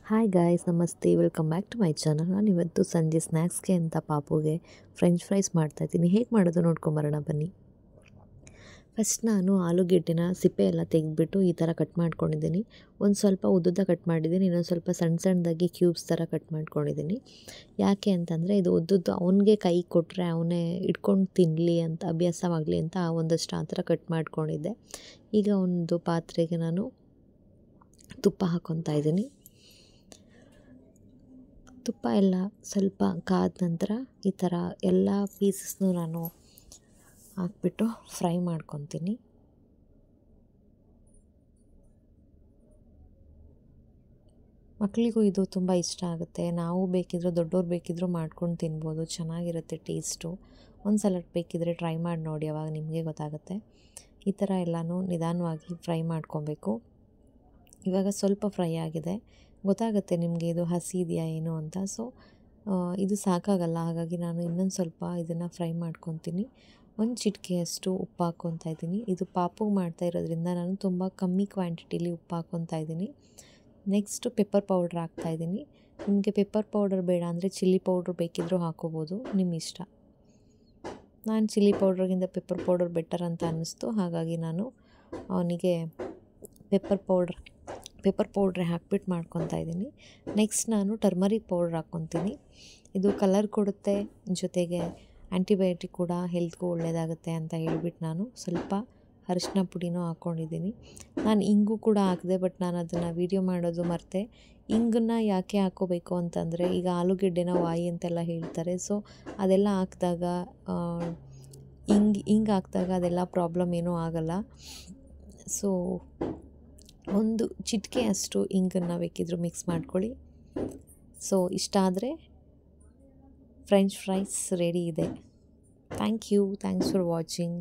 Hi guys, ನಮಸ್ತೆ. Welcome back to my channel. ನಾನು ಇವತ್ತು ಸಂಜೆ ಸ್ನ್ಯಾಕ್ಸ್ಗೆ ಅಂತ ಪಾಪುಗೆ ಫ್ರೆಂಚ್ ಫ್ರೈಸ್ ಮಾಡ್ತಾಯಿದ್ದೀನಿ. ಹೇಗೆ ಮಾಡೋದು ನೋಡ್ಕೊಂಬರೋಣ ಬನ್ನಿ. ಫಸ್ಟ್ ನಾನು ಆಲೂಗೆಡ್ಡೆನ ಸಿಪ್ಪೆ ಎಲ್ಲ ತೆಗೆದುಬಿಟ್ಟು ಈ ಥರ ಕಟ್ ಮಾಡ್ಕೊಂಡಿದ್ದೀನಿ. ಒಂದು ಸ್ವಲ್ಪ ಉದ್ದುದ್ದ ಕಟ್ ಮಾಡಿದ್ದೀನಿ, ಇನ್ನೊಂದು ಸ್ವಲ್ಪ ಸಣ್ಣ ಸಣ್ಣದಾಗಿ ಕ್ಯೂಬ್ಸ್ ಥರ ಕಟ್ ಮಾಡ್ಕೊಂಡಿದ್ದೀನಿ. ಯಾಕೆ ಅಂತಂದರೆ ಇದು ಉದ್ದುದ್ದು ಅವನಿಗೆ ಕೈ ಕೊಟ್ಟರೆ ಅವನೇ ಇಟ್ಕೊಂಡು ತಿನ್ನಲಿ ಅಂತ, ಅಭ್ಯಾಸವಾಗಲಿ ಅಂತ ಒಂದಷ್ಟು ಆ ಥರ ಕಟ್ ಮಾಡ್ಕೊಂಡಿದ್ದೆ. ಈಗ ಒಂದು ಪಾತ್ರೆಗೆ ನಾನು ತುಪ್ಪ ಹಾಕ್ಕೊತಾ ಇದ್ದೀನಿ. ತುಪ್ಪ ಎಲ್ಲ ಸ್ವಲ್ಪ ಕಾದ ನಂತರ ಈ ಥರ ಎಲ್ಲ ಪೀಸಸ್ನು ನಾನು ಹಾಕ್ಬಿಟ್ಟು ಫ್ರೈ ಮಾಡ್ಕೊತೀನಿ. ಮಕ್ಕಳಿಗೂ ಇದು ತುಂಬ ಇಷ್ಟ ಆಗುತ್ತೆ. ನಾವು ಬೇಕಿದ್ರೂ ದೊಡ್ಡವ್ರು ಬೇಕಿದ್ರೂ ಮಾಡ್ಕೊಂಡು ತಿನ್ಬೋದು, ಚೆನ್ನಾಗಿರುತ್ತೆ ಟೇಸ್ಟು. ಒಂದು ಸಲ ಬೇಕಿದ್ದರೆ ಟ್ರೈ ಮಾಡಿ ನೋಡಿ, ಅವಾಗ ನಿಮಗೆ ಗೊತ್ತಾಗುತ್ತೆ. ಈ ಥರ ಎಲ್ಲನೂ ನಿಧಾನವಾಗಿ ಫ್ರೈ ಮಾಡ್ಕೊಬೇಕು. ಇವಾಗ ಸ್ವಲ್ಪ ಫ್ರೈ ಆಗಿದೆ, ಗೊತ್ತಾಗುತ್ತೆ ನಿಮಗೆ ಇದು ಹಸಿ ಇದೆಯಾ ಏನು ಅಂತ. ಸೊ ಇದು ಸಾಕಾಗಲ್ಲ, ಹಾಗಾಗಿ ನಾನು ಇನ್ನೊಂದು ಸ್ವಲ್ಪ ಇದನ್ನು ಫ್ರೈ ಮಾಡ್ಕೊತೀನಿ. ಒಂದು ಚಿಟಿಕೆಯಷ್ಟು ಉಪ್ಪು ಹಾಕ್ಕೊತಾ ಇದ್ದೀನಿ. ಇದು ಪಾಪುಗೆ ಮಾಡ್ತಾ ಇರೋದ್ರಿಂದ ನಾನು ತುಂಬ ಕಮ್ಮಿ ಕ್ವಾಂಟಿಟಿಲಿ ಉಪ್ಪು ಹಾಕ್ಕೊತಾ ಇದ್ದೀನಿ. ನೆಕ್ಸ್ಟು ಪೆಪ್ಪರ್ ಪೌಡ್ರ್ ಹಾಕ್ತಾಯಿದ್ದೀನಿ. ನಿಮಗೆ ಪೆಪ್ಪರ್ ಪೌಡರ್ ಬೇಡ ಅಂದರೆ ಚಿಲ್ಲಿ ಪೌಡ್ರ್ ಬೇಕಿದ್ದರೂ ಹಾಕ್ಕೋಬೋದು, ನಿಮ್ಮ ಇಷ್ಟ. ನಾನು ಚಿಲ್ಲಿ ಪೌಡ್ರಿಗಿಂತ ಪೆಪ್ಪರ್ ಪೌಡರ್ ಬೆಟರ್ ಅಂತ ಅನ್ನಿಸ್ತು, ಹಾಗಾಗಿ ನಾನು ಅವನಿಗೆ ಪೆಪ್ಪರ್ ಪೌಡ್ರೆ ಹಾಕ್ಬಿಟ್ಟು ಮಾಡ್ಕೊತಾ ಇದ್ದೀನಿ. ನೆಕ್ಸ್ಟ್ ನಾನು ಟರ್ಮರಿಕ್ ಪೌಡ್ರ್ ಹಾಕ್ಕೊತೀನಿ. ಇದು ಕಲರ್ ಕೊಡುತ್ತೆ, ಜೊತೆಗೆ ಆ್ಯಂಟಿಬಯೋಟಿಕ್ ಕೂಡ ಹೆಲ್ತ್ಗೂ ಒಳ್ಳೆಯದಾಗುತ್ತೆ ಅಂತ ಹೇಳ್ಬಿಟ್ಟು ನಾನು ಸ್ವಲ್ಪ ಅರಿಶಿನ ಪುಡಿನೂ ಹಾಕ್ಕೊಂಡಿದ್ದೀನಿ. ನಾನು ಇಂಗು ಕೂಡ ಹಾಕಿದೆ, ಬಟ್ ನಾನು ಅದನ್ನು ವೀಡಿಯೋ ಮಾಡೋದು ಮರೆತೆ. ಇಂಗನ್ನು ಯಾಕೆ ಹಾಕ್ಕೋಬೇಕು ಅಂತಂದರೆ, ಈಗ ಆಲೂಗೆಡ್ಡೆನ ವಾಯಿ ಅಂತೆಲ್ಲ ಹೇಳ್ತಾರೆ. ಸೊ ಅದೆಲ್ಲ ಹಾಕಿದಾಗ ಹಿಂಗೆ ಹಾಕಿದಾಗ ಅದೆಲ್ಲ ಪ್ರಾಬ್ಲಮ್ ಏನೂ ಆಗೋಲ್ಲ. ಸೊ ಒಂದು ಚಿಟಿಕೆಯಷ್ಟು ಇಂಗನ್ನು ಬೇಕಿದ್ದರೂ ಮಿಕ್ಸ್ ಮಾಡ್ಕೊಳ್ಳಿ. ಸೊ ಇಷ್ಟ ಆದರೆ ಫ್ರೆಂಚ್ ಫ್ರೈಸ್ ರೆಡಿ ಇದೆ. Thanks for watching.